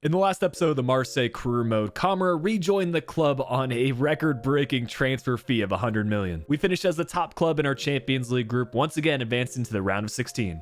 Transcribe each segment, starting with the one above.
In the last episode of the Marseille Career Mode, Camara rejoined the club on a record-breaking transfer fee of 100 million. We finished as the top club in our Champions League group, once again advancing to the round of 16.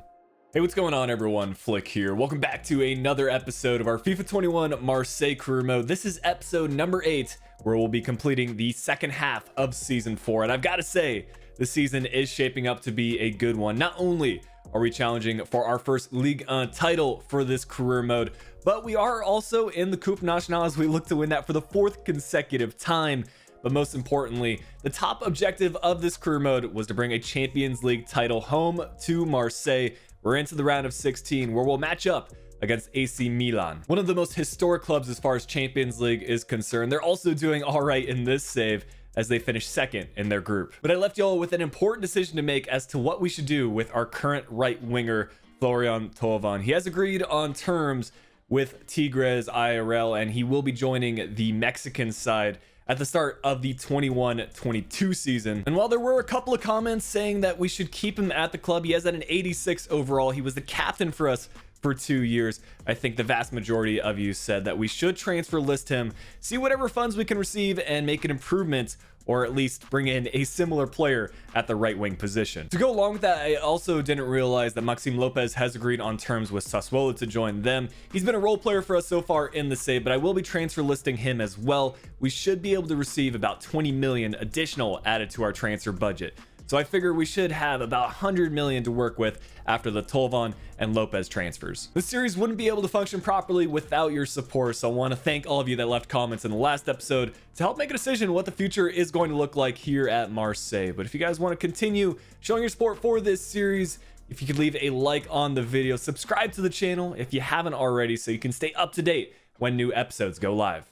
Hey, what's going on everyone? Flick here. Welcome back to another episode of our FIFA 21 Marseille Career Mode. This is episode number 8, where we'll be completing the second half of season 4. And I've got to say, the season is shaping up to be a good one. Not only are we challenging for our first Ligue 1 title for this career mode, but we are also in the Coupe Nationale as we look to win that for the 4th consecutive time. But most importantly, the top objective of this career mode was to bring a Champions League title home to Marseille. We're into the round of 16 where we'll match up against AC Milan, one of the most historic clubs as far as Champions League is concerned. They're also doing all right in this save as they finish second in their group. But I left y'all with an important decision to make as to what we should do with our current right winger, Florian Thauvin. He has agreed on terms with Tigres IRL, and he will be joining the Mexican side at the start of the 21-22 season. And while there were a couple of comments saying that we should keep him at the club, he has at an 86 overall. He was the captain for us for 2 years. I think the vast majority of you said that we should transfer list him, see whatever funds we can receive, and make an improvement, or at least bring in a similar player at the right wing position. To go along with that, I also didn't realize that Maxime Lopez has agreed on terms with Sassuolo to join them. He's been a role player for us so far in the save, but I will be transfer listing him as well. We should be able to receive about 20 million additional added to our transfer budget. So I figure we should have about 100 million to work with after the Thauvin and Lopez transfers. This series wouldn't be able to function properly without your support, so I want to thank all of you that left comments in the last episode to help make a decision what the future is going to look like here at Marseille. But if you guys want to continue showing your support for this series, if you could leave a like on the video, subscribe to the channel if you haven't already so you can stay up to date when new episodes go live.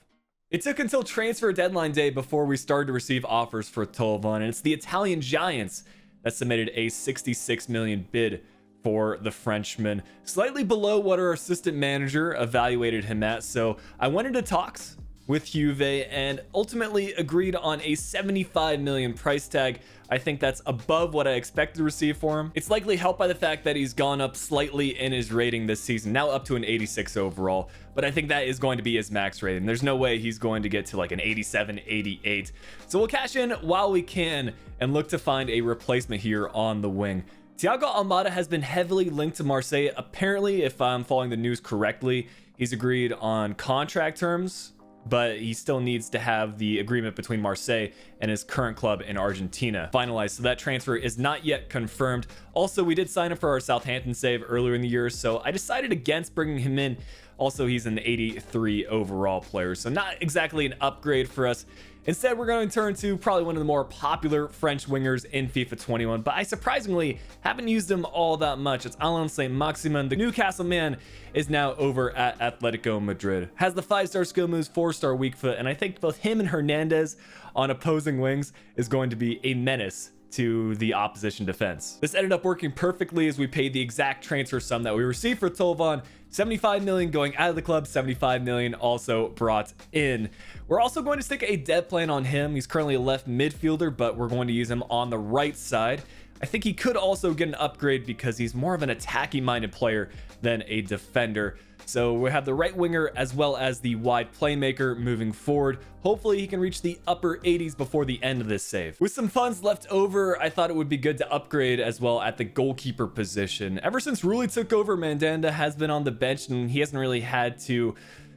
It took until transfer deadline day before we started to receive offers for Thauvin, and it's the Italian giants that submitted a 66 million bid for the Frenchman, slightly below what our assistant manager evaluated him at. So I went into talks with Juve and ultimately agreed on a 75 million price tag. I think that's above what I expected to receive for him. It's likely helped by the fact that he's gone up slightly in his rating this season, now up to an 86 overall, but I think that is going to be his max rating. There's no way he's going to get to like an 87, 88. So we'll cash in while we can and look to find a replacement here on the wing. Thiago Almada has been heavily linked to Marseille. Apparently, if I'm following the news correctly, he's agreed on contract terms, but he still needs to have the agreement between Marseille and his current club in Argentina finalized, so that transfer is not yet confirmed. Also, we did sign him for our Southampton save earlier in the year, so I decided against bringing him in. Also, he's an 83 overall player, so not exactly an upgrade for us. Instead, we're going to turn to probably one of the more popular French wingers in FIFA 21, but I surprisingly haven't used him all that much. It's Alain Saint-Maximin. The Newcastle man is now over at Atletico Madrid. Has the 5-star skill moves, 4-star weak foot, and I think both him and Hernandez on opposing wings is going to be a menace to the opposition defense. This ended up working perfectly as we paid the exact transfer sum that we received for Thauvin. 75 million going out of the club, 75 million also brought in. We're also going to stick a dev plan on him. He's currently a left midfielder, but we're going to use him on the right side. I think he could also get an upgrade because he's more of an attacking minded player than a defender. So we have the right winger as well as the wide playmaker moving forward. Hopefully he can reach the upper 80s before the end of this save. With some funds left over, I thought it would be good to upgrade as well at the goalkeeper position. Ever since Rulli took over, Mandanda has been on the bench and he hasn't really had to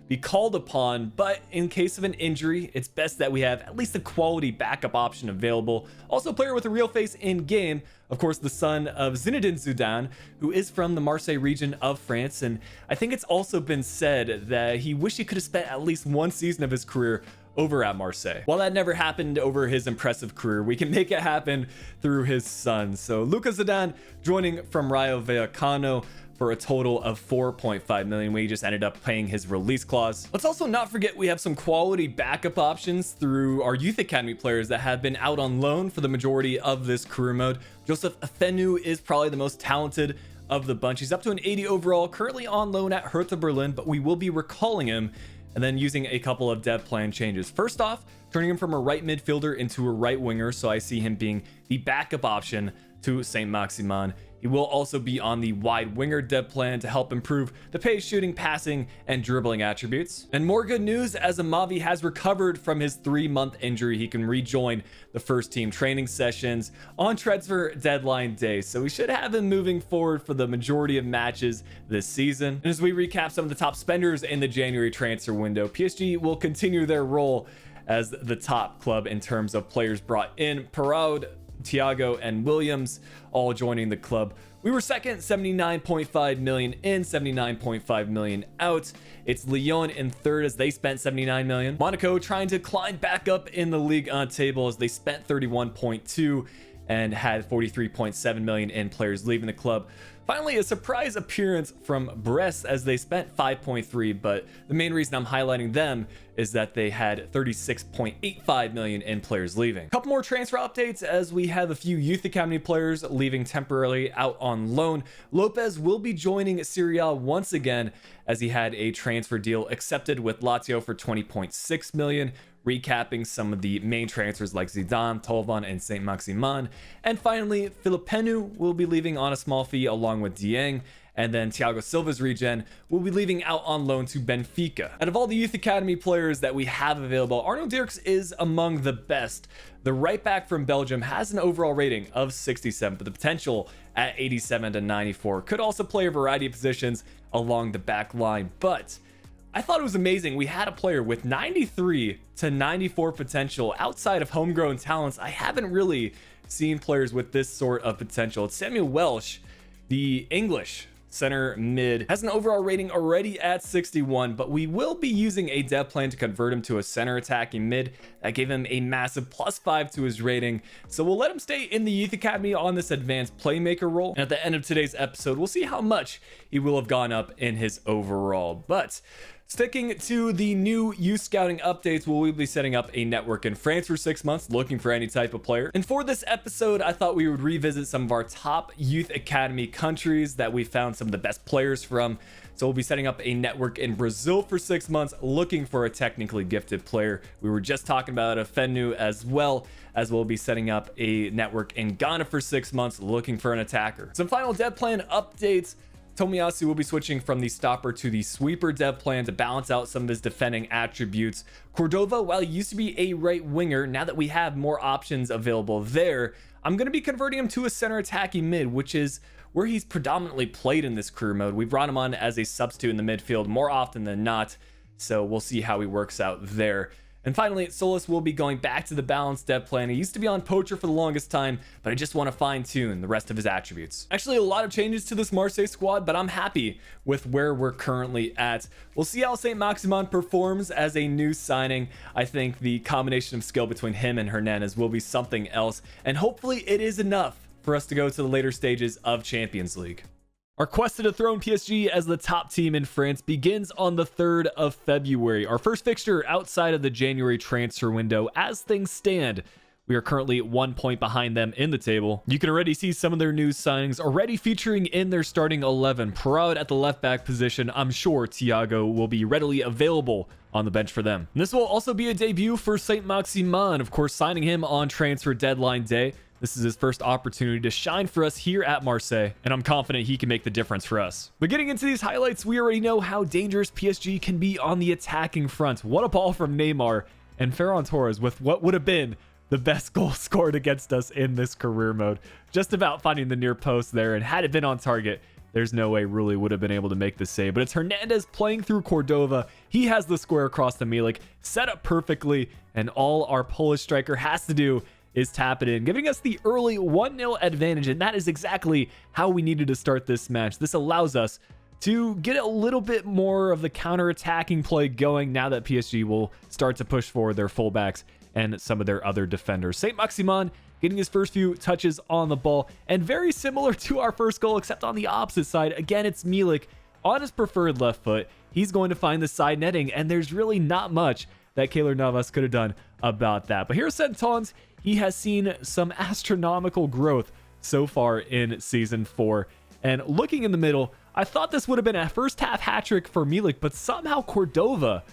be called upon, but in case of an injury, it's best that we have at least a quality backup option available. Also a player with a real face in game, of course, the son of Zinedine Zidane, who is from the Marseille region of France, and I think it's also been said that he wished he could have spent at least one season of his career over at Marseille. While that never happened over his impressive career, we can make it happen through his son. So Luca Sedan joining from Rayo Vallecano for a total of 4.5 million. We just ended up paying his release clause. Let's also not forget we have some quality backup options through our youth academy players that have been out on loan for the majority of this career mode. Joseph Fenu is probably the most talented of the bunch. He's up to an 80 overall, currently on loan at Hertha Berlin, but we will be recalling him and then using a couple of dev plan changes. First off, turning him from a right midfielder into a right winger, so I see him being the backup option to Saint-Maximin. He will also be on the wide winger dev plan to help improve the pace, shooting, passing, and dribbling attributes. And more good news, as Amavi has recovered from his 3-month injury, he can rejoin the first team training sessions on transfer deadline day. So we should have him moving forward for the majority of matches this season. And as we recap some of the top spenders in the January transfer window, PSG will continue their role as the top club in terms of players brought in. Perraud, Thiago, and Williams all joining the club. We were second, 79.5 million in, 79.5 million out. It's Lyon in third as they spent 79 million. Monaco trying to climb back up in the Ligue table as they spent 31.2 and had 43.7 million in players leaving the club. Finally, a surprise appearance from Brest as they spent 5.3, but the main reason I'm highlighting them is that they had 36.85 million in players leaving. A couple more transfer updates as we have a few youth academy players leaving temporarily out on loan. Lopez will be joining Serie A once again as he had a transfer deal accepted with Lazio for 20.6 million. Recapping some of the main transfers like Zidane, Tolvan, and Saint-Maximin. And finally, Fenu will be leaving on a small fee along with Dieng. And then Thiago Silva's regen will be leaving out on loan to Benfica. Out of all the youth academy players that we have available, Arno Dirks is among the best. The right back from Belgium has an overall rating of 67, but the potential at 87 to 94. Could also play a variety of positions along the back line, but I thought it was amazing. We had a player with 93 to 94 potential outside of homegrown talents. I haven't really seen players with this sort of potential. It's Samuel Welsh, the English center mid, has an overall rating already at 61, but we will be using a dev plan to convert him to a center attacking mid. That gave him a massive +5 to his rating. So we'll let him stay in the youth academy on this advanced playmaker role. And at the end of today's episode, we'll see how much he will have gone up in his overall. But sticking to the new youth scouting updates, we'll be setting up a network in France for 6 months, looking for any type of player. And for this episode, I thought we would revisit some of our top youth academy countries that we found some of the best players from. So we'll be setting up a network in Brazil for 6 months, looking for a technically gifted player. We were just talking about a Fenu, as well as we'll be setting up a network in Ghana for 6 months, looking for an attacker. Some final dev plan updates. Tomiyasu will be switching from the stopper to the sweeper dev plan to balance out some of his defending attributes. Cordova, while he used to be a right winger, now that we have more options available there, I'm going to be converting him to a center attacking mid, which is where he's predominantly played in this career mode. We brought him on as a substitute in the midfield more often than not, so we'll see how he works out there. And finally, Solus will be going back to the balanced dev plan. He used to be on Poacher for the longest time, but I just want to fine tune the rest of his attributes. Actually, a lot of changes to this Marseille squad, but I'm happy with where we're currently at. We'll see how Saint-Maximin performs as a new signing. I think the combination of skill between him and Hernandez will be something else, and hopefully it is enough for us to go to the later stages of Champions League. Our quest to dethrone PSG as the top team in France begins on the 3rd of February. Our first fixture outside of the January transfer window. As things stand, we are currently 1 point behind them in the table. You can already see some of their new signings already featuring in their starting 11. Perraud at the left back position. I'm sure Thiago will be readily available on the bench for them. And this will also be a debut for Saint-Maximin, of course, signing him on transfer deadline day. This is his first opportunity to shine for us here at Marseille, and I'm confident he can make the difference for us. But getting into these highlights, we already know how dangerous PSG can be on the attacking front. What a ball from Neymar and Ferran Torres with what would have been the best goal scored against us in this career mode. Just about finding the near post there, and had it been on target, there's no way Rulli would have been able to make the save. But it's Hernandez playing through Cordova. He has the square across the Milik, set up perfectly, and all our Polish striker has to do is tap it in, giving us the early 1-0 advantage, and that is exactly how we needed to start this match. This allows us to get a little bit more of the counter-attacking play going now that PSG will start to push forward their fullbacks and some of their other defenders. Saint-Maximin getting his first few touches on the ball, and very similar to our first goal, except on the opposite side. Again, it's Milik on his preferred left foot. He's going to find the side netting, and there's really not much that Keylor Navas could have done about that. But here's Sentons. He has seen some astronomical growth so far in Season 4. And looking in the middle, I thought this would have been a first half hat trick for Milik, but somehow Cordova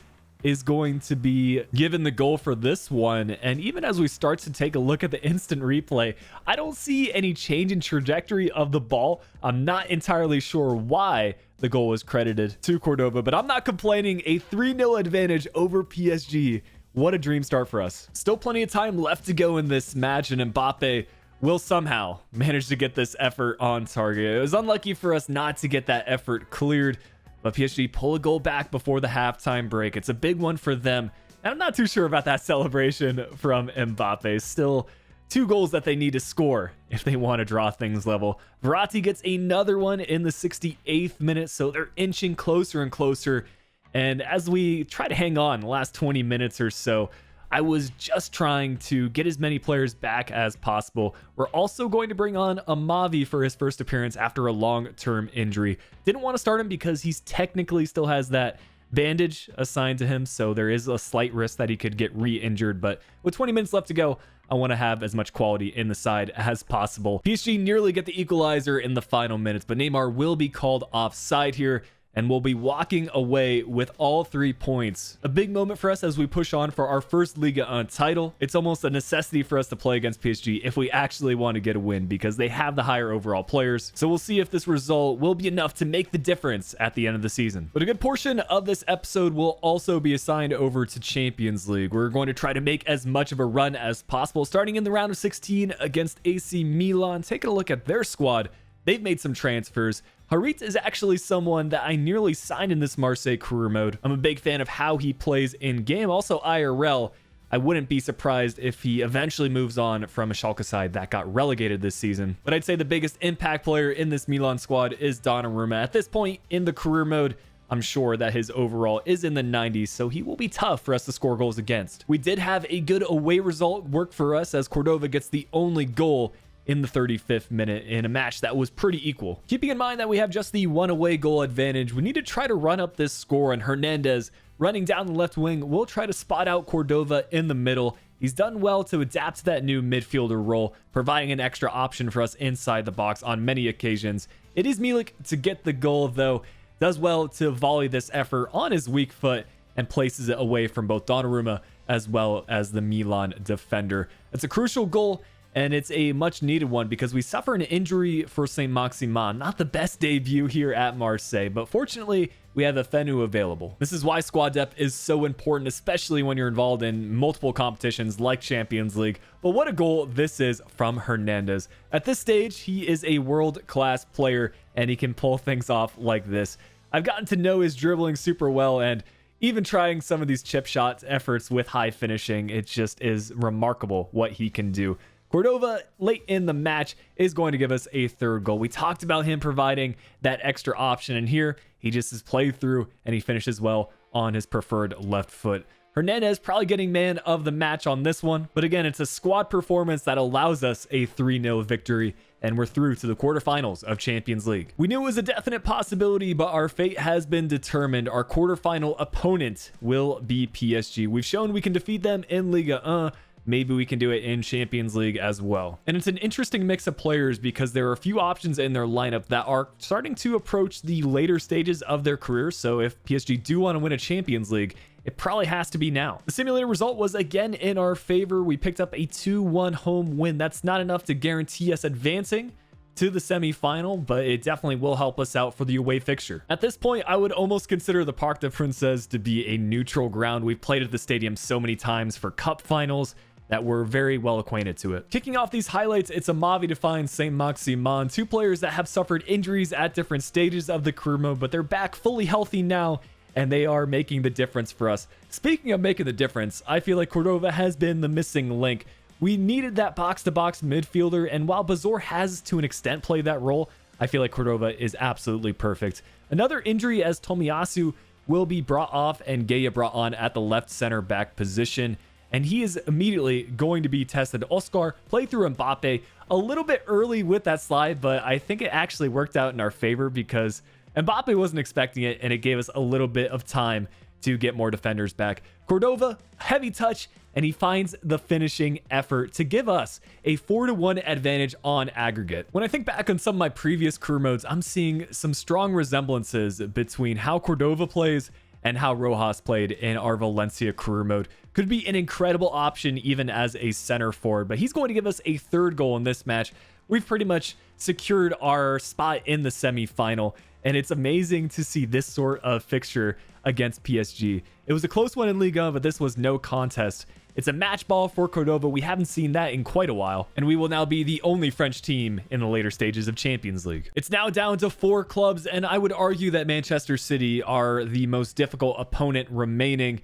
is going to be given the goal for this one. And even as we start to take a look at the instant replay, I don't see any change in trajectory of the ball. I'm not entirely sure why the goal was credited to Cordova, but I'm not complaining. A 3-0 advantage over PSG. What a dream start for us. Still plenty of time left to go in this match, and Mbappe will somehow manage to get this effort on target. It was unlucky for us not to get that effort cleared, but PSG pull a goal back before the halftime break. It's a big one for them. And I'm not too sure about that celebration from Mbappe. Still 2 goals that they need to score if they want to draw things level. Verratti gets another one in the 68th minute, so they're inching closer and closer. And as we try to hang on the last 20 minutes or so, I was just trying to get as many players back as possible. We're also going to bring on Amavi for his first appearance after a long-term injury. Didn't want to start him because he's technically still has that bandage assigned to him, so there is a slight risk that he could get re-injured. But with 20 minutes left to go, I want to have as much quality in the side as possible. PSG nearly get the equalizer in the final minutes, but Neymar will be called offside here, and we'll be walking away with all 3 points. A big moment for us as we push on for our first Ligue title. It's almost a necessity for us to play against PSG if we actually want to get a win, because they have the higher overall players. So we'll see if this result will be enough to make the difference at the end of the season. But a good portion of this episode will also be assigned over to Champions League. We're going to try to make as much of a run as possible, starting in the round of 16 against AC Milan. Taking a look at their squad, they've made some transfers. Harit is actually someone that I nearly signed in this Marseille Career Mode. I'm a big fan of how he plays in game. Also IRL, I wouldn't be surprised if he eventually moves on from a Schalke side that got relegated this season. But I'd say the biggest impact player in this Milan squad is Donnarumma. At this point in the Career Mode, I'm sure that his overall is in the 90s, so he will be tough for us to score goals against. We did have a good away result work for us as Cordova gets the only goal in the 35th minute in a match that was pretty equal. Keeping in mind that we have just the 1 away goal advantage, we need to try to run up this score, and Hernandez running down the left wing will try to spot out Cordova in the middle. He's done well to adapt to that new midfielder role, providing an extra option for us inside the box on many occasions. It is Milik to get the goal, though. Does well to volley this effort on his weak foot and places it away from both Donnarumma as well as the Milan defender. It's a crucial goal, and it's a much needed one because we suffer an injury for St. Maximin. Not the best debut here at Marseille, but fortunately we have a Fenu available. This is why squad depth is so important, especially when you're involved in multiple competitions like Champions League. But what a goal this is from Hernandez. At this stage, he is a world-class player and he can pull things off like this. I've gotten to know his dribbling super well, and even trying some of these chip shots efforts with high finishing, it just is remarkable what he can do. Cordova, late in the match, is going to give us a 3rd goal. We talked about him providing that extra option, and here he just is played through and he finishes well on his preferred left foot. Hernandez probably getting man of the match on this one, but again, it's a squad performance that allows us a 3-0 victory, and we're through to the quarterfinals of Champions League. We knew it was a definite possibility, but our fate has been determined. Our quarterfinal opponent will be PSG. We've shown we can defeat them in Ligue 1. Maybe we can do it in Champions League as well. And it's an interesting mix of players because there are a few options in their lineup that are starting to approach the later stages of their career. So if PSG do want to win a Champions League, it probably has to be now. The simulated result was again in our favor. We picked up a 2-1 home win. That's not enough to guarantee us advancing to the semi-final, but it definitely will help us out for the away fixture. At this point, I would almost consider the Parc des Princes to be a neutral ground. We've played at the stadium so many times for cup finals that we're very well acquainted to it. Kicking off these highlights, it's Amavi to find St. Maximin, 2 players that have suffered injuries at different stages of the career mode, but they're back fully healthy now, and they are making the difference for us. Speaking of making the difference, I feel like Cordova has been the missing link. We needed that box-to-box midfielder, and while Bazor has to an extent played that role, I feel like Cordova is absolutely perfect. Another injury as Tomiyasu will be brought off and Gaya brought on at the left center back position, and he is immediately going to be tested. Oscar played through Mbappe a little bit early with that slide, but I think it actually worked out in our favor because Mbappe wasn't expecting it, and it gave us a little bit of time to get more defenders back. Cordova, heavy touch, and he finds the finishing effort to give us a 4-1 advantage on aggregate. When I think back on some of my previous career modes, I'm seeing some strong resemblances between how Cordova plays and how Rojas played in our Valencia career mode. Could be an incredible option even as a center forward, but he's going to give us a third goal in this match. We've pretty much secured our spot in the semi-final, and it's amazing to see this sort of fixture against PSG. It was a close one in Ligue 1, but this was no contest. It's a match ball for Cordova. We haven't seen that in quite a while, and we will now be the only French team in the later stages of Champions League. It's now down to 4 clubs, and I would argue that Manchester City are the most difficult opponent remaining.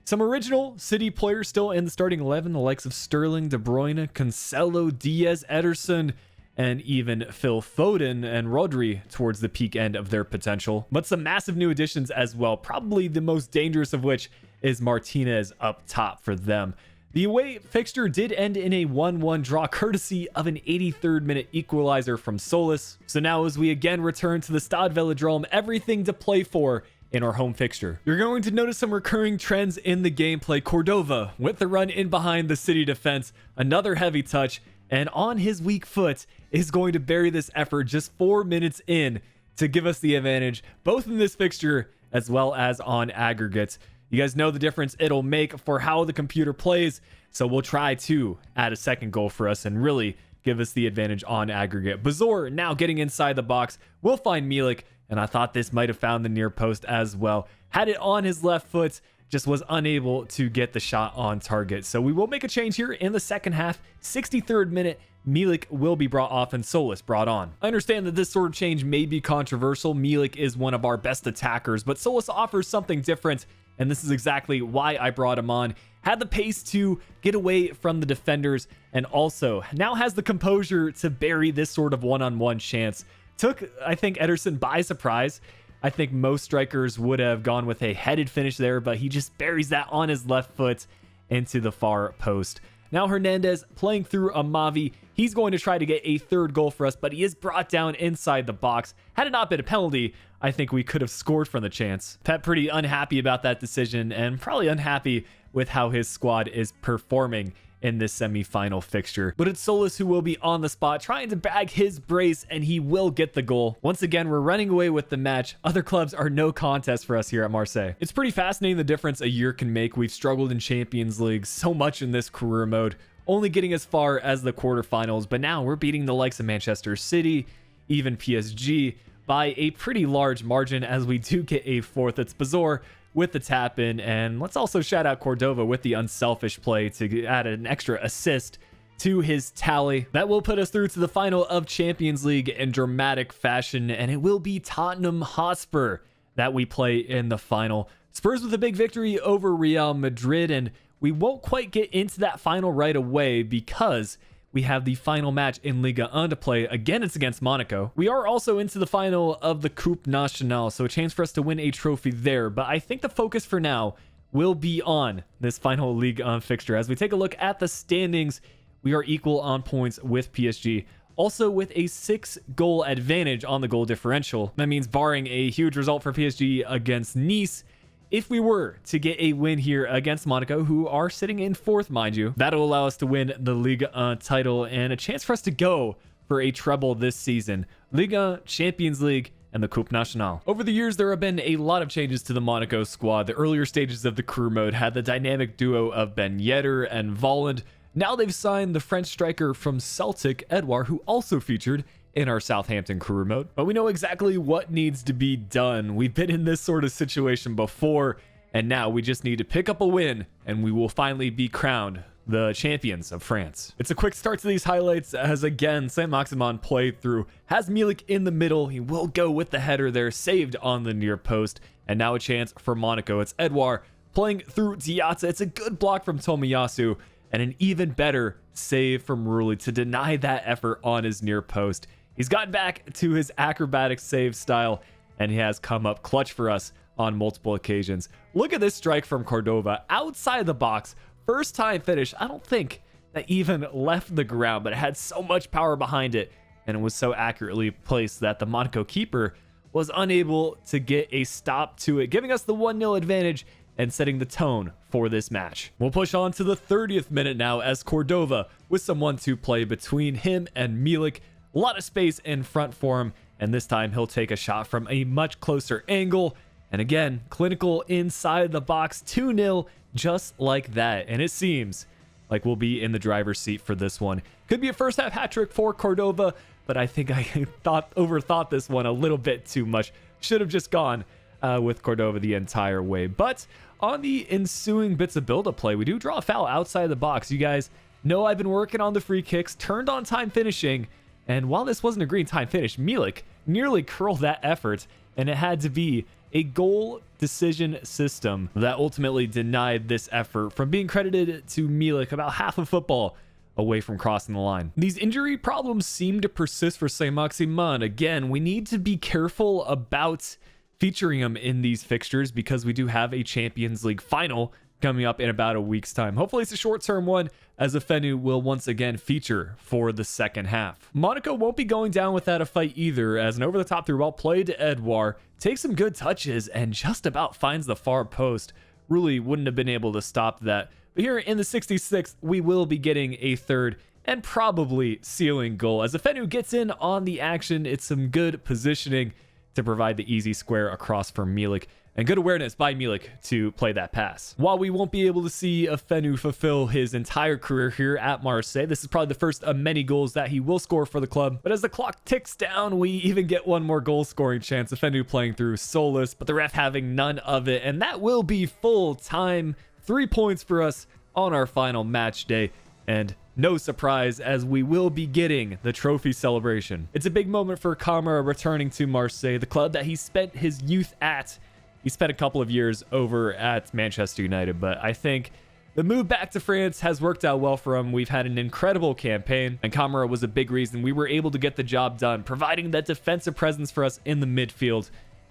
Some original City players still in the starting 11, the likes of Sterling, De Bruyne, Cancelo, Diaz, Ederson, and even Phil Foden and Rodri towards the peak end of their potential. But some massive new additions as well, probably the most dangerous of which is Martinez up top for them. The away fixture did end in a 1-1 draw, courtesy of an 83rd minute equalizer from Solis. So now as we again return to the Stade Velodrome, everything to play for in our home fixture. You're going to notice some recurring trends in the gameplay. Cordova with the run in behind the City defense, another heavy touch, and on his weak foot is going to bury this effort just 4 minutes in to give us the advantage, both in this fixture as well as on aggregates. You guys know the difference it'll make for how the computer plays, so we'll try to add a second goal for us and really give us the advantage on aggregate. Bazor now getting inside the box. We'll find Milik, and I thought this might have found the near post as well. Had it on his left foot, just was unable to get the shot on target. So we will make a change here in the second half. 63rd minute, Milik will be brought off and Solis brought on. I understand that this sort of change may be controversial. Milik is one of our best attackers, but Solis offers something different, and this is exactly why I brought him on. Had the pace to get away from the defenders, and also now has the composure to bury this sort of one-on-one chance. Took, I think, Ederson by surprise. I think most strikers would have gone with a headed finish there, but he just buries that on his left foot into the far post. Now Hernandez playing through Amavi. He's going to try to get a third goal for us, but he is brought down inside the box. Had it not been a penalty, I think we could have scored from the chance. Pep pretty unhappy about that decision and probably unhappy with how his squad is performing in this semi-final fixture. But it's Solis who will be on the spot trying to bag his brace, and he will get the goal. Once again, we're running away with the match. Other clubs are no contest for us here at Marseille. It's pretty fascinating the difference a year can make. We've struggled in Champions League so much in this career mode, only getting as far as the quarterfinals, but now we're beating the likes of Manchester City, even PSG, by a pretty large margin as we do get a fourth. It's Bazor with the tap in, and let's also shout out Cordova with the unselfish play to add an extra assist to his tally. That will put us through to the final of Champions League in dramatic fashion, and it will be Tottenham Hotspur that we play in the final. Spurs with a big victory over Real Madrid, and we won't quite get into that final right away because we have the final match in Ligue 1 to play. Again, it's against Monaco. We are also into the final of the Coupe Nationale, so a chance for us to win a trophy there. But I think the focus for now will be on this final Ligue 1 fixture. As we take a look at the standings, we are equal on points with PSG. Also with a 6-goal advantage on the goal differential. That means barring a huge result for PSG against Nice, if we were to get a win here against Monaco, who are sitting in 4th, mind you, that'll allow us to win the Ligue 1 title and a chance for us to go for a treble this season. Ligue 1, Champions League, and the Coupe Nationale. Over the years, there have been a lot of changes to the Monaco squad. The earlier stages of the career mode had the dynamic duo of Ben Yedder and Volland. Now they've signed the French striker from Celtic, Edouard, who also featured in our Southampton career mode. But we know exactly what needs to be done. We've been in this sort of situation before, and now we just need to pick up a win, and we will finally be crowned the champions of France. It's a quick start to these highlights as, again, Saint-Maximin played through. Has Milik in the middle. He will go with the header there, saved on the near post. And now a chance for Monaco. It's Edouard playing through Diatta. It's a good block from Tomiyasu, and an even better save from Rulli to deny that effort on his near post. He's gotten back to his acrobatic save style, and he has come up clutch for us on multiple occasions. Look at this strike from Cordova outside the box. First time finish. I don't think that even left the ground, but it had so much power behind it, and it was so accurately placed that the Monaco keeper was unable to get a stop to it, giving us the 1-0 advantage and setting the tone for this match. We'll push on to the 30th minute now as Cordova with some 1-2 play between him and Milik. A lot of space in front for him, and this time he'll take a shot from a much closer angle, And again, clinical inside the box, 2-0, just like that. And it seems like we'll be in the driver's seat for this one. Could be a first half hat trick for Cordova, but I think I overthought this one a little bit too much. Should have just gone with Cordova the entire way. But on the ensuing bits of build-up play, we do draw a foul outside the box. You guys know I've been working on the free kicks, turned on time finishing, and while this wasn't a green time finish, Milik nearly curled that effort, and it had to be a goal decision system that ultimately denied this effort from being credited to Milik about half of football away from crossing the line. These injury problems seem to persist for Saint-Maximin. Again, we need to be careful about featuring him in these fixtures because we do have a Champions League final coming up in about a week's time. Hopefully it's a short-term one, as the Fenu will once again feature for the second half. Monaco won't be going down without a fight either, as an over-the-top through ball play to Edouard takes some good touches and just about finds the far post. Really wouldn't have been able to stop that. But here in the 66th, we will be getting a third and probably sealing goal. As the Fenu gets in on the action, it's some good positioning to provide the easy square across for Milik, and good awareness by Milik to play that pass. While we won't be able to see a Fenu fulfill his entire career here at Marseille, this is probably the first of many goals that he will score for the club. But as the clock ticks down, we even get one more goal scoring chance. A Fenu playing through Solus, but the ref having none of it, and that will be full time. 3 points for us on our final match day, and no surprise, as we will be getting the trophy celebration. It's a big moment for Kamara returning to Marseille, the club that he spent his youth at. He spent a couple of years over at Manchester United, but I think the move back to France has worked out well for him. We've had an incredible campaign, and Kamara was a big reason we were able to get the job done, providing that defensive presence for us in the midfield,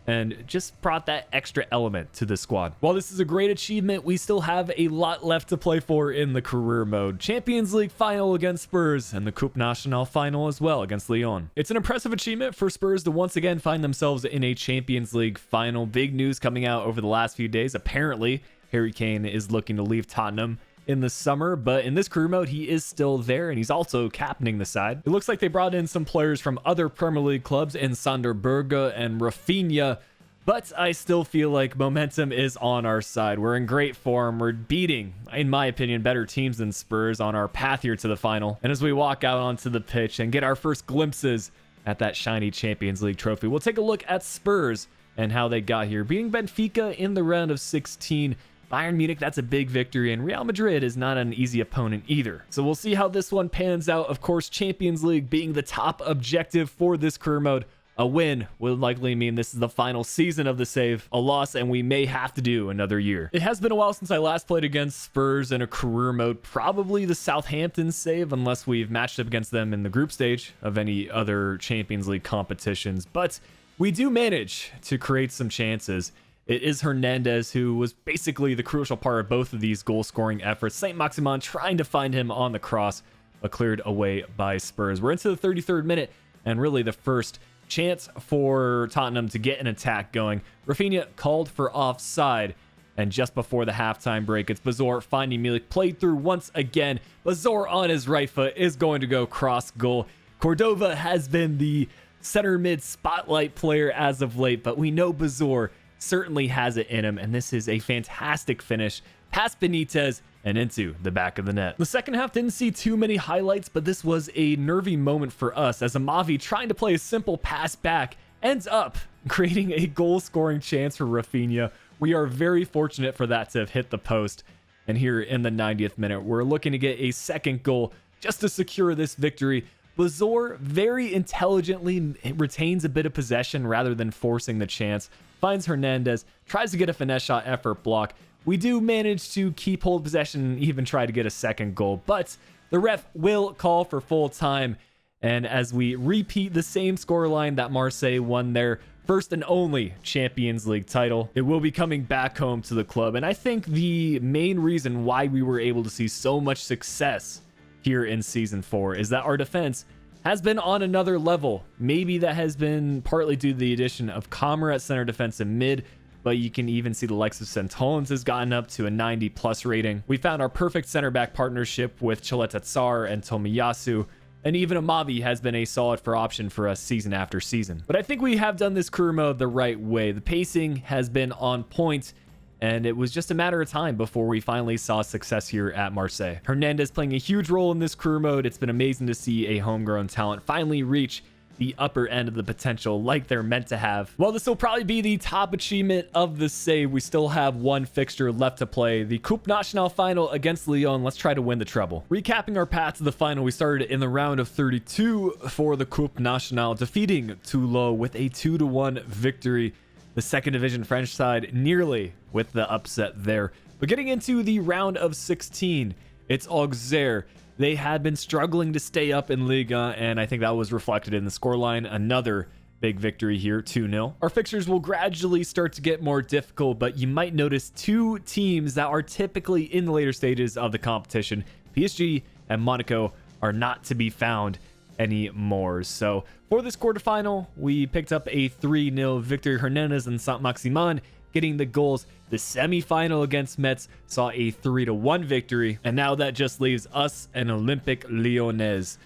and just brought that extra element to the squad. While this is a great achievement, we still have a lot left to play for in the career mode. Champions League final against Spurs, and the Coupe Nationale final as well against Lyon. It's an impressive achievement for Spurs to once again find themselves in a Champions League final. Big news coming out over the last few days. Apparently, Harry Kane is looking to leave Tottenham in the summer, but in this career mode, he is still there, and he's also captaining the side. It looks like they brought in some players from other Premier League clubs in Sander Berge and Rafinha, but I still feel like momentum is on our side. We're in great form. We're beating, in my opinion, better teams than Spurs on our path here to the final. And as we walk out onto the pitch and get our first glimpses at that shiny Champions League trophy, we'll take a look at Spurs and how they got here. Beating Benfica in the round of 16, Bayern Munich, that's a big victory, and Real Madrid is not an easy opponent either. So we'll see how this one pans out. Of course, Champions League being the top objective for this career mode. A win will likely mean this is the final season of the save. A loss, and we may have to do another year. It has been a while since I last played against Spurs in a career mode. Probably the Southampton save, unless we've matched up against them in the group stage of any other Champions League competitions. But we do manage to create some chances. It is Hernandez who was basically the crucial part of both of these goal-scoring efforts. Saint-Maximin trying to find him on the cross, but cleared away by Spurs. We're into the 33rd minute, and really the first chance for Tottenham to get an attack going. Rafinha called for offside, and just before the halftime break, it's Bazor finding Milik, played through once again. Bazor on his right foot is going to go cross goal. Cordova has been the center mid spotlight player as of late, but we know Bazor certainly has it in him, and this is a fantastic finish past Benitez and into the back of the net. The second half didn't see too many highlights, but this was a nervy moment for us as Amavi, trying to play a simple pass back, ends up creating a goal-scoring chance for Rafinha. We are very fortunate for that to have hit the post, and here in the 90th minute, we're looking to get a second goal just to secure this victory. Bazor very intelligently retains a bit of possession rather than forcing the chance, finds Hernandez, tries to get a finesse shot effort block. We do manage to keep hold of possession and even try to get a second goal, but the ref will call for full time. And as we repeat the same scoreline that Marseille won their first and only Champions League title, it will be coming back home to the club. And I think the main reason why we were able to see so much success here in Season 4 is that our defense has been on another level. Maybe that has been partly due to the addition of Kamara at center defense and mid, but you can even see the likes of Santones has gotten up to a 90+ rating. We found our perfect center back partnership with Chaleta Tsar and Tomiyasu, And even Amavi has been a solid for option for us season after season. But I think we have done this career mode the right way. The pacing has been on point, and it was just a matter of time before we finally saw success here at Marseille. Hernandez playing a huge role in this career mode. It's been amazing to see a homegrown talent finally reach the upper end of the potential like they're meant to have. Well, this will probably be the top achievement of the save. We still have one fixture left to play, the Coupe Nationale final against Lyon. Let's try to win the treble. Recapping our path to the final, we started in the round of 32 for the Coupe Nationale, defeating Toulon with a 2-1 victory. The second division French side nearly with the upset there. But getting into the round of 16, it's Auxerre. They had been struggling to stay up in Ligue, and I think that was reflected in the scoreline. Another big victory here, 2-0. Our fixtures will gradually start to get more difficult, but you might notice two teams that are typically in the later stages of the competition, PSG and Monaco, are not to be found anymore. So for this quarterfinal, we picked up a 3-0 victory. Hernandez and Saint-Maximin getting the goals. The semi-final against Metz saw a 3-1 victory, and now that just leaves us and Olympique Lyonnais.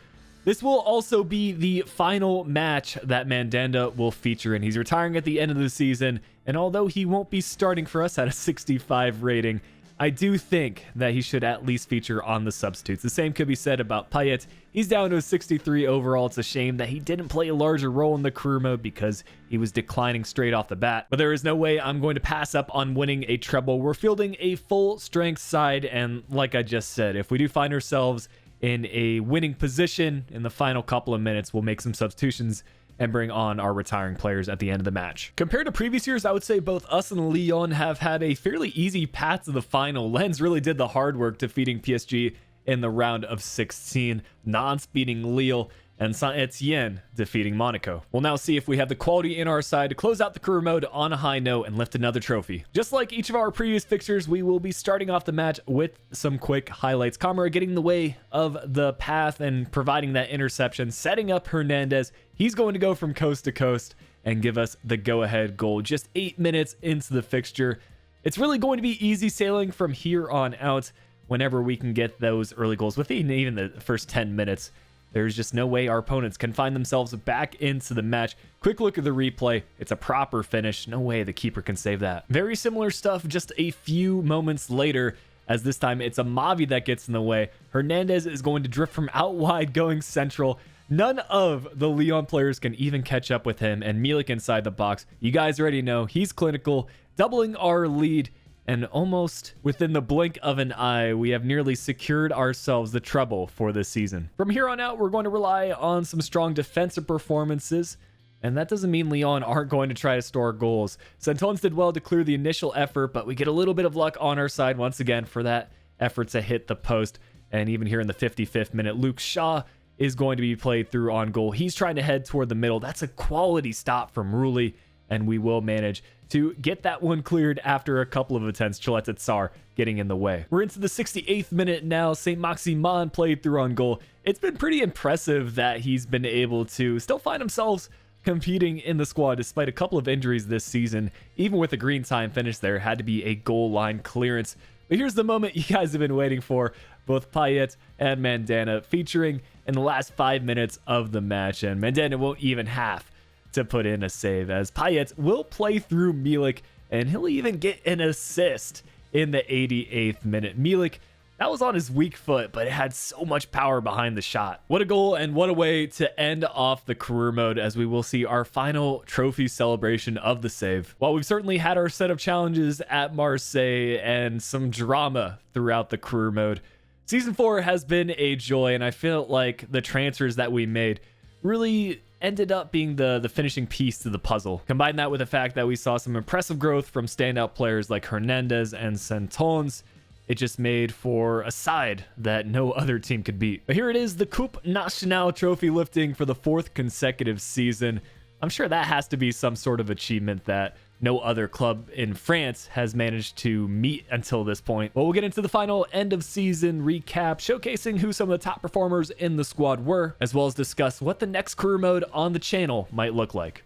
This will also be the final match that Mandanda will feature in. He's retiring at the end of the season, and although he won't be starting for us at a 65 rating, I do think that he should at least feature on the substitutes. The same could be said about Payet. He's down to a 63 overall. It's a shame that he didn't play a larger role in the career mode because he was declining straight off the bat. But there is no way I'm going to pass up on winning a treble. We're fielding a full strength side, and like I just said, if we do find ourselves in a winning position in the final couple of minutes, we'll make some substitutions and bring on our retiring players at the end of the match. Compared to previous years, I would say both us and Lyon have had a fairly easy path to the final. Lens really did the hard work defeating PSG in the round of 16, Nantes beating Lille, and Saint-Etienne defeating Monaco. We'll now see if we have the quality in our side to close out the career mode on a high note and lift another trophy. Just like each of our previous fixtures, we will be starting off the match with some quick highlights. Camara getting in the way of the path and providing that interception, setting up Hernandez. He's going to go from coast to coast and give us the go-ahead goal just 8 minutes into the fixture. It's really going to be easy sailing from here on out whenever we can get those early goals within even the first 10 minutes. There's just no way our opponents can find themselves back into the match. Quick look at the replay. It's a proper finish. No way the keeper can save that. Very similar stuff just a few moments later, as this time it's Amavi that gets in the way. Hernandez is going to drift from out wide going central. None of the Lyon players can even catch up with him, and Milik inside the box. You guys already know he's clinical, doubling our lead. And almost within the blink of an eye, we have nearly secured ourselves the treble for this season. From here on out, we're going to rely on some strong defensive performances. And that doesn't mean Lyon aren't going to try to score goals. Santons did well to clear the initial effort, but we get a little bit of luck on our side once again for that effort to hit the post. And even here in the 55th minute, Luke Shaw is going to be played through on goal. He's trying to head toward the middle. That's a quality stop from Rulli, and we will manage to get that one cleared after a couple of attempts. Chaleta Tsar getting in the way. We're into the 68th minute now. Saint-Maximin played through on goal. It's been pretty impressive that he's been able to still find himself competing in the squad despite a couple of injuries this season. Even with a green time finish there, had to be a goal line clearance. But here's the moment you guys have been waiting for. Both Payet and Mandanda featuring in the last 5 minutes of the match, and Mandanda won't even have to put in a save, as Payet will play through Milik, and he'll even get an assist in the 88th minute. Milik, that was on his weak foot, but it had so much power behind the shot. What a goal, and what a way to end off the career mode, as we will see our final trophy celebration of the save. While we've certainly had our set of challenges at Marseille and some drama throughout the career mode, Season 4 has been a joy, and I feel like the transfers that we made really ended up being the finishing piece to the puzzle. Combine that with the fact that we saw some impressive growth from standout players like Hernandez and Santons, it just made for a side that no other team could beat. But here it is, the Coupe Nationale trophy lifting for the 4th consecutive season. I'm sure that has to be some sort of achievement that no other club in France has managed to meet until this point. Well, we'll get into the final end of season recap, showcasing who some of the top performers in the squad were, as well as discuss what the next career mode on the channel might look like.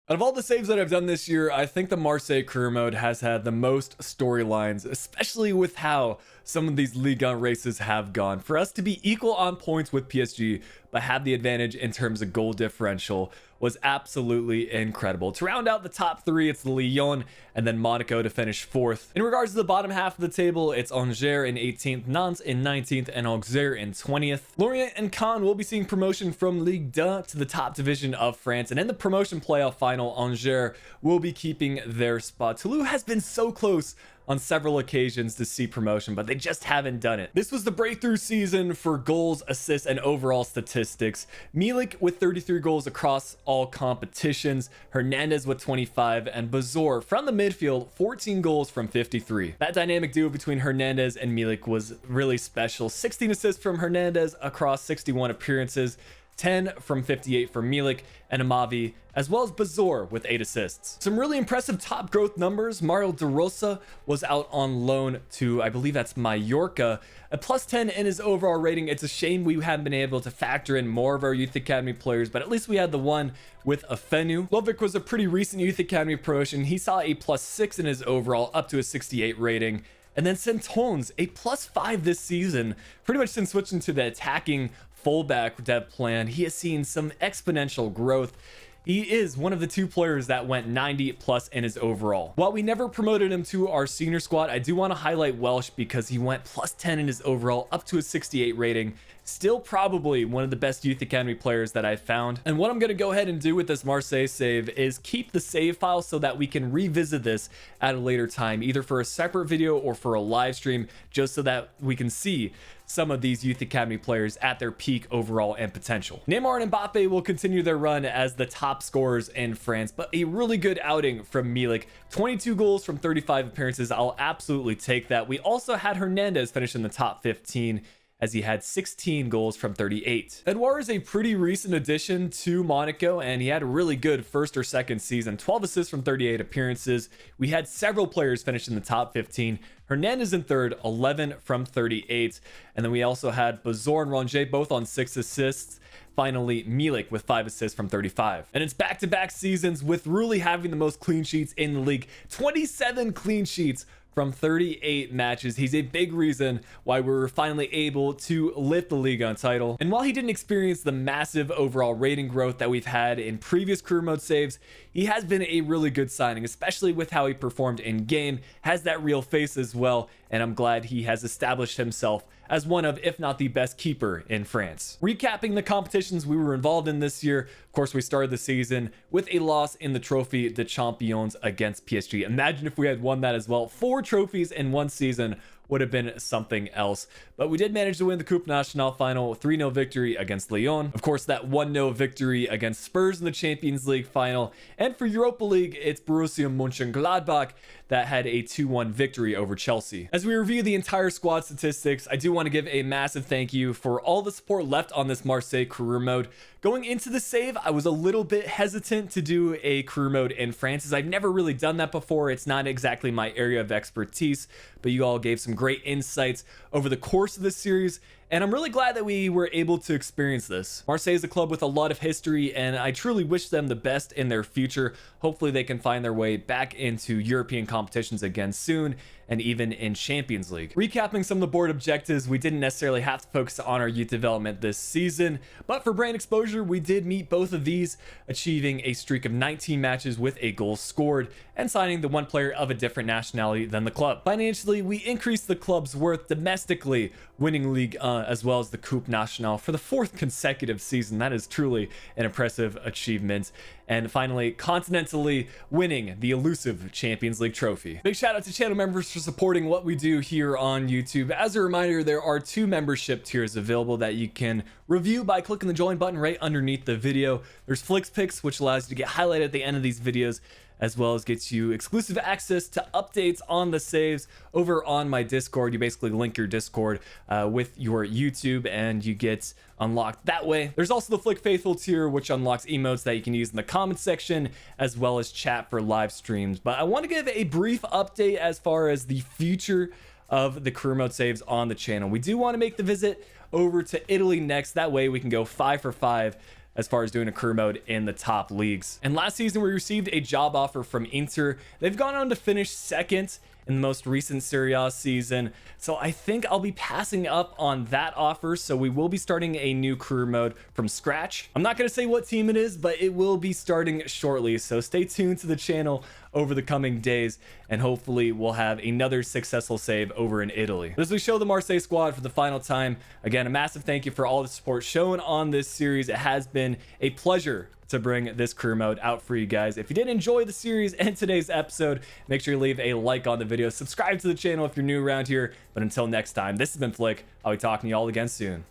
Out of all the saves that I've done this year, I think the Marseille Career Mode has had the most storylines, especially with how some of these Ligue 1 races have gone. For us to be equal on points with PSG, but have the advantage in terms of goal differential was absolutely incredible. To round out the top three, it's Lyon and then Monaco to finish fourth. In regards to the bottom half of the table, it's Angers in 18th, Nantes in 19th, and Auxerre in 20th. Lorient and Caen will be seeing promotion from Ligue 2 to the top division of France, and in the promotion playoff final, Angers will be keeping their spot. Toulouse has been so close on several occasions to see promotion, but they just haven't done it. This was the breakthrough season for goals, assists, and overall statistics. Milan with 33 goals across all competitions, Hernandez with 25, and Bazor from the midfield, 14 goals from 53. That dynamic duo between Hernandez and Milan was really special. 16 assists from Hernandez across 61 appearances, 10 from 58 for Milik and Amavi, as well as Bazor with 8 assists. Some really impressive top growth numbers. Mario De Rosa was out on loan to, I believe that's Mallorca, a +10 in his overall rating. It's a shame we haven't been able to factor in more of our Youth Academy players, but at least we had the one with a Fenu. Lovic was a pretty recent Youth Academy promotion. He saw a +6 in his overall, up to a 68 rating. And then Centones, a +5 this season, pretty much since switching to the attacking fullback dev plan. He has seen some exponential growth. He is one of the 2 players that went 90+ in his overall. While we never promoted him to our senior squad, I do want to highlight Welsh because he went +10 in his overall, up to a 68 rating. Still probably one of the best Youth Academy players that I've found. And what I'm going to go ahead and do with this Marseille save is keep the save file so that we can revisit this at a later time, either for a separate video or for a live stream, just so that we can see some of these Youth Academy players at their peak overall and potential. Neymar and Mbappe will continue their run as the top scorers in France, but a really good outing from Milik. 22 goals from 35 appearances. I'll absolutely take that. We also had Hernandez finish in the top 15, as he had 16 goals from 38. Edouard is a pretty recent addition to Monaco, and he had a really good first or second season. 12 assists from 38 appearances. We had several players finish in the top 15. Hernandez in third, 11 from 38. And then we also had Bazor and Rongier both on 6 assists. Finally, Milik with 5 assists from 35. And it's back-to-back seasons with Rulli having the most clean sheets in the league. 27 clean sheets from 38 matches. He's a big reason why we were finally able to lift the Ligue 1 title. And while he didn't experience the massive overall rating growth that we've had in previous career mode saves, he has been a really good signing, especially with how he performed in game, has that real face as well, and I'm glad he has established himself as one of, if not the best keeper in France. Recapping the competitions we were involved in this year, of course, we started the season with a loss in the Trophy des Champions against PSG. Imagine if we had won that as well. 4 trophies in one season would have been something else. But we did manage to win the Coupe Nationale final, 3-0 victory against Lyon. Of course, that 1-0 victory against Spurs in the Champions League final. And for Europa League, it's Borussia Mönchengladbach that had a 2-1 victory over Chelsea. As we review the entire squad statistics, I do want to give a massive thank you for all the support left on this Marseille career mode. Going into the save, I was a little bit hesitant to do a career mode in France, as I've never really done that before. It's not exactly my area of expertise, but you all gave some great insights over the course of this series, and I'm really glad that we were able to experience this. Marseille is a club with a lot of history, and I truly wish them the best in their future. Hopefully they can find their way back into European competitions again soon, and even in Champions League. Recapping some of the board objectives, we didn't necessarily have to focus on our youth development this season, but for brand exposure, we did meet both of these, achieving a streak of 19 matches with a goal scored, and signing the one player of a different nationality than the club. Financially, we increased the club's worth domestically, winning Ligue 1 as well as the Coupe Nationale for the 4th consecutive season. That is truly an impressive achievement. And finally, continentally winning the elusive Champions League trophy. Big shout out to channel members for supporting what we do here on YouTube. As a reminder, there are 2 membership tiers available that you can review by clicking the join button right underneath the video. There's Flickiify, which allows you to get highlighted at the end of these videos, as well as gets you exclusive access to updates on the saves over on my Discord. You basically link your Discord with your YouTube and you get unlocked that way. There's also the Flick Faithful tier, which unlocks emotes that you can use in the comment section, as well as chat for live streams. But I want to give a brief update as far as the future of the career mode saves on the channel. We do want to make the visit over to Italy next. That way we can go 5 for 5 as far as doing a career mode in the top leagues. And last season, we received a job offer from Inter. They've gone on to finish second in the most recent Serie A season. So I think I'll be passing up on that offer. So we will be starting a new career mode from scratch. I'm not going to say what team it is, but it will be starting shortly. So stay tuned to the channel over the coming days, and hopefully we'll have another successful save over in Italy. But as we show the Marseille squad for the final time, again, a massive thank you for all the support shown on this series. It has been a pleasure to bring this career mode out for you guys. If you did enjoy the series and today's episode, make sure you leave a like on the video, subscribe to the channel if you're new around here. But until next time, this has been Flick. I'll be talking to you all again soon.